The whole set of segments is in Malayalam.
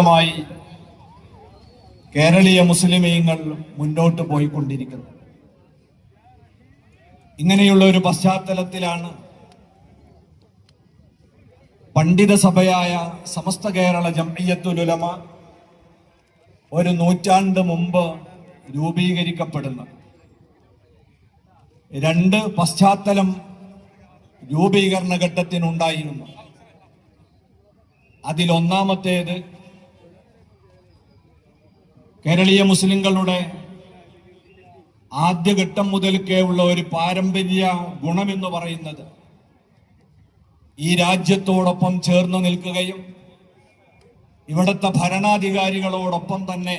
മായി കേരളീയ മുസ്ലിമീങ്ങൾ മുന്നോട്ട് പോയിക്കൊണ്ടിരിക്കുന്നു. ഇങ്ങനെയുള്ള ഒരു പശ്ചാത്തലത്തിലാണ് പണ്ഡിത സഭയായ സമസ്ത കേരള ജംഇയ്യത്തുൽ ഉലമ ഒരു നൂറ്റാണ്ട് മുമ്പ് രൂപീകരിക്കപ്പെടുന്നത്. രണ്ട് പശ്ചാത്തലം രൂപീകരണ ഘട്ടത്തിനുണ്ടായിരുന്നു. അതിലൊന്നാമത്തേത് കേരളീയ മുസ്ലിങ്ങളുടെ ആദ്യഘട്ടം മുതൽക്കേ ഉള്ള ഒരു പാരമ്പര്യ ഗുണമെന്ന് പറയുന്നത് ഈ രാജ്യത്തോടൊപ്പം ചേർന്ന് നിൽക്കുകയും ഇവിടുത്തെ ഭരണാധികാരികളോടൊപ്പം തന്നെ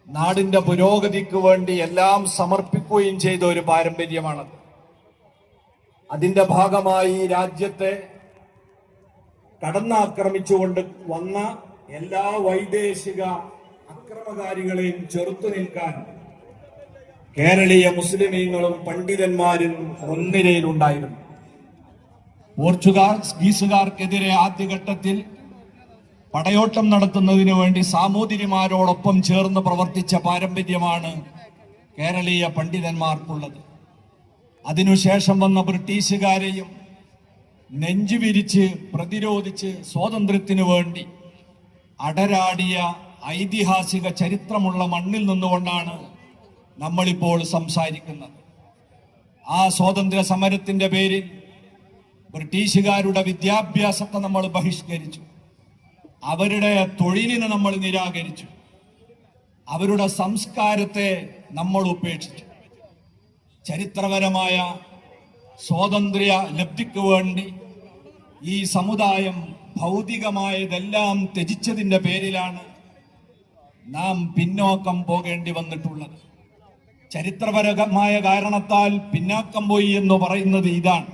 നാടിന്റെ പുരോഗതിക്ക് വേണ്ടി എല്ലാം സമർപ്പിക്കുകയും ചെയ്ത ഒരു പാരമ്പര്യമാണത്. അതിന്റെ ഭാഗമായി രാജ്യത്തെ കടന്നാക്രമിച്ചുകൊണ്ട് വന്ന എല്ലാ വൈദേശിക അക്രമകാരികളെയും ചെറുത്തു നിൽക്കാൻ കേരളീയ മുസ്ലിമീങ്ങളും പണ്ഡിതന്മാരും മുൻനിരയിലുണ്ടായിരുന്നു. പോർച്ചുഗീസുകാർക്കെതിരെ ആദ്യഘട്ടത്തിൽ പടയോട്ടം നടത്തുന്നതിനു വേണ്ടി സാമൂതിരിമാരോടൊപ്പം ചേർന്ന് പ്രവർത്തിച്ച പാരമ്പര്യമാണ് കേരളീയ പണ്ഡിതന്മാർക്കുള്ളത്. അതിനുശേഷം വന്ന ബ്രിട്ടീഷുകാരെയും നെഞ്ചുവിരിച്ച് പ്രതിരോധിച്ച് സ്വാതന്ത്ര്യത്തിനു വേണ്ടി അടരാടിയ ഐതിഹാസിക ചരിത്രമുള്ള മണ്ണിൽ നിന്നുകൊണ്ടാണ് നമ്മളിപ്പോൾ സംസാരിക്കുന്നത്. ആ സ്വാതന്ത്ര്യ സമരത്തിന്റെ പേരിൽ ബ്രിട്ടീഷുകാരുടെ വിദ്യാഭ്യാസത്തെ നമ്മൾ ബഹിഷ്കരിച്ചു, അവരുടെ തൊഴിലിനെ നമ്മൾ നിരാകരിച്ചു, അവരുടെ സംസ്കാരത്തെ നമ്മൾ ഉപേക്ഷിച്ചു. ചരിത്രപരമായ സ്വാതന്ത്ര്യ ലബ്ധിക്ക് വേണ്ടി ഈ സമുദായം ഭൗതികമായതെല്ലാം ത്യജിച്ചതിന്റെ പേരിലാണ് നാം പിന്നോക്കം പോകേണ്ടി വന്നിട്ടുള്ളത്. ചരിത്രപരമായ കാരണത്താൽ പിന്നാക്കം പോയി എന്ന് പറയുന്നത് ഇതാണ്.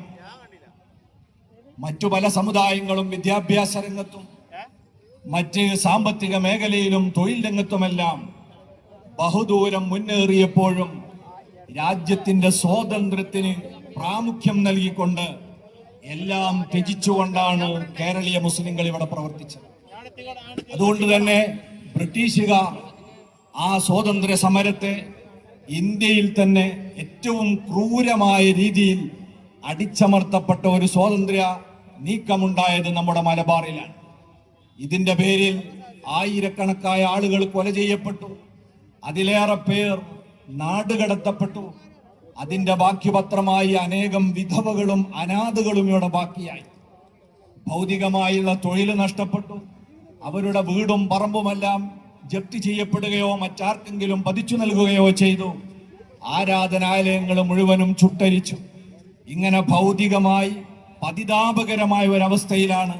മറ്റു പല സമുദായങ്ങളും വിദ്യാഭ്യാസ രംഗത്തും മറ്റ് സാമ്പത്തിക മേഖലയിലും തൊഴിൽ രംഗത്തുമെല്ലാം ബഹുദൂരം മുന്നേറിയപ്പോഴും രാജ്യത്തിന്റെ സ്വാതന്ത്ര്യത്തിന് പ്രാമുഖ്യം നൽകിക്കൊണ്ട് എല്ലാം ത്യജിച്ചുകൊണ്ടാണ് കേരളീയ മുസ്ലിങ്ങൾ ഇവിടെ പ്രവർത്തിച്ചത്. അതുകൊണ്ട് തന്നെ ബ്രിട്ടീഷുകാർ ആ സ്വാതന്ത്ര്യ സമരത്തെ ഇന്ത്യയിൽ തന്നെ ഏറ്റവും ക്രൂരമായ രീതിയിൽ അടിച്ചമർത്തപ്പെട്ട ഒരു സ്വാതന്ത്ര്യ നീക്കമുണ്ടായത് നമ്മുടെ മലബാറിലാണ്. ഇതിന്റെ പേരിൽ ആയിരക്കണക്കായ ആളുകൾ കൊല ചെയ്യപ്പെട്ടു, അതിലേറെ പേർ നാടുകടത്തപ്പെട്ടു. അതിന്റെ ബാക്കിപത്രമായി അനേകം വിധവകളും അനാഥകളും ഇവിടെ ബാക്കിയായി. ഭൗതികമായുള്ള തൊഴിൽ നഷ്ടപ്പെട്ടു, അവരുടെ വീടും പറമ്പുമെല്ലാം ജപ്തി ചെയ്യപ്പെടുകയോ മറ്റാർക്കെങ്കിലും പതിച്ചു നൽകുകയോ ചെയ്തു. ആരാധനാലയങ്ങൾ മുഴുവനും ചുട്ടരിച്ചു. ഇങ്ങനെ ഭൗതികമായി പതിതാപകരമായ ഒരവസ്ഥയിലാണ്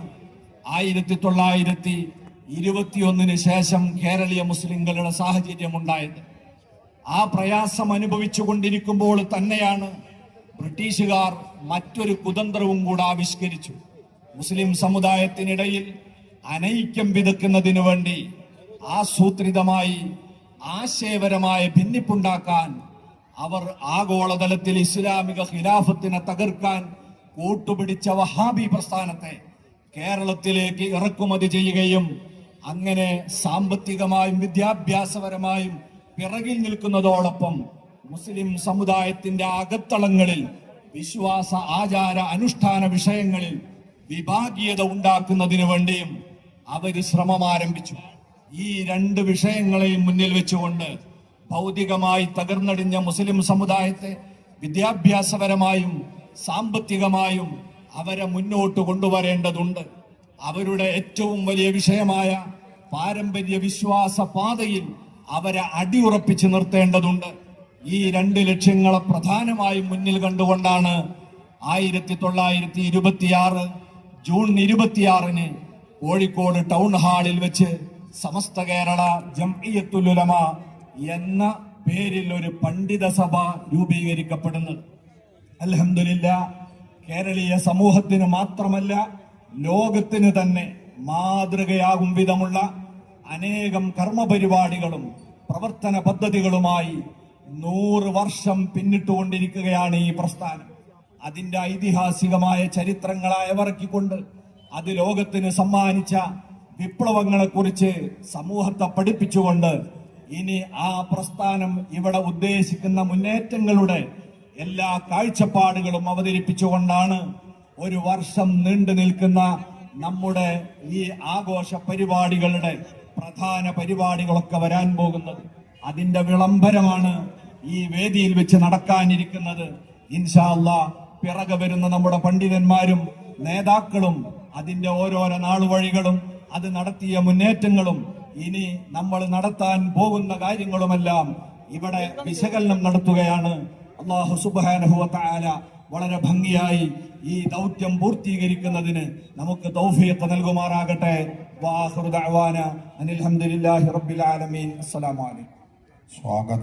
1921 ശേഷം കേരളീയ മുസ്ലിങ്ങളുടെ സാഹചര്യം ഉണ്ടായത്. ആ പ്രയാസം അനുഭവിച്ചു കൊണ്ടിരിക്കുമ്പോൾ തന്നെയാണ് ബ്രിട്ടീഷുകാർ മറ്റൊരു കുതന്ത്രവും കൂടെ ആവിഷ്കരിച്ചു. മുസ്ലിം സമുദായത്തിനിടയിൽ അനൈക്യം വിതയ്ക്കുന്നതിനു വേണ്ടി ആസൂത്രിതമായി ആശയപരമായ ഭിന്നിപ്പുണ്ടാക്കാൻ അവർ ആഗോളതലത്തിൽ ഇസ്ലാമിക ഖിലാഫത്തിനെ തകർക്കാൻ കൂട്ടുപിടിച്ച വഹാബി പ്രസ്ഥാനത്തെ കേരളത്തിലേക്ക് ഇറക്കുമതി ചെയ്യുകയും അങ്ങനെ സാമ്പത്തികമായും വിദ്യാഭ്യാസപരമായും പിറകിൽ നിൽക്കുന്നതോടൊപ്പം മുസ്ലിം സമുദായത്തിന്റെ അകത്തളങ്ങളിൽ വിശ്വാസ ആചാര അനുഷ്ഠാന വിഷയങ്ങളിൽ വിഭാഗീയത ഉണ്ടാക്കുന്നതിനു വേണ്ടിയും അവർ ശ്രമം ആരംഭിച്ചു. ഈ രണ്ട് വിഷയങ്ങളെയും മുന്നിൽ വെച്ചുകൊണ്ട് ഭൗതികമായി തകർന്നടിഞ്ഞ മുസ്ലിം സമുദായത്തെ വിദ്യാഭ്യാസപരമായും സാമ്പത്തികമായും അവരെ മുന്നോട്ട് കൊണ്ടുവരേണ്ടതുണ്ട്. അവരുടെ ഏറ്റവും വലിയ വിഷയമായ പാരമ്പര്യ വിശ്വാസ പാതയിൽ അവരെ അടിയുറപ്പിച്ച് നിർത്തേണ്ടതുണ്ട്. ഈ രണ്ട് ലക്ഷ്യങ്ങളെ പ്രധാനമായും മുന്നിൽ കണ്ടുകൊണ്ടാണ് 1926 ജൂൺ 26 കോഴിക്കോട് ടൗൺ ഹാളിൽ വെച്ച് സമസ്ത കേരള ജംഇയ്യത്തുൽ ഉലമ എന്ന പേരിൽ ഒരു പണ്ഡിത സഭ രൂപീകരിക്കപ്പെടുന്നത്. അൽഹംദുലില്ലാഹ്, കേരളീയ സമൂഹത്തിന് മാത്രമല്ല ലോകത്തിന് തന്നെ മാതൃകയാകും വിധമുള്ള അനേകം കർമ്മപരിപാടികളും പ്രവർത്തന പദ്ധതികളുമായി 100 വർഷം പിന്നിട്ടുകൊണ്ടിരിക്കുകയാണ് ഈ പ്രസ്ഥാനം. അതിന്റെ ഐതിഹാസികമായ ചരിത്രങ്ങളായ ഇറക്കിക്കൊണ്ട് അത് ലോകത്തിന് സമ്മാനിച്ച വിപ്ലവങ്ങളെ കുറിച്ച് സമൂഹത്തെ പഠിപ്പിച്ചുകൊണ്ട് ഇനി ആ പ്രസ്ഥാനം ഇവിടെ ഉദ്ദേശിക്കുന്ന മുന്നേറ്റങ്ങളുടെ എല്ലാ കാഴ്ചപ്പാടുകളും അവതരിപ്പിച്ചുകൊണ്ടാണ് ഒരു വർഷം നീണ്ടു നിൽക്കുന്ന നമ്മുടെ ഈ ആഘോഷ പരിപാടികളുടെ പ്രധാന പരിപാടികളൊക്കെ വരാൻ പോകുന്നത്. അതിന്റെ വിളംബരമാണ് ഈ വേദിയിൽ വെച്ച് നടക്കാനിരിക്കുന്നത്. ഇൻഷാ അല്ലാഹ് പിറകെ വരുന്ന നമ്മുടെ പണ്ഡിതന്മാരും നേതാക്കളും അതിന്റെ ഓരോരോ നാളുവഴികളും അത് നടത്തിയ മുന്നേറ്റങ്ങളും ഇനി നമ്മൾ നടത്താൻ പോകുന്ന കാര്യങ്ങളുമെല്ലാം ഇവിടെ വിശകലനം നടത്തുകയാണ്. അല്ലാഹു സുബ്ഹാനഹു വ തആല വളരെ ഭംഗിയായി ഈ ദൗത്യം പൂർത്തീകരിക്കുന്നതിന് നമുക്ക് തൗഫീഖ് നൽകുമാറാകട്ടെ. വാഖിറു ദഅവാന അനിൽ ഹംദുലില്ലാഹി റബ്ബിൽ ആലമീൻ. അസ്സലാമു അലൈക്കും. സ്വാഗതം.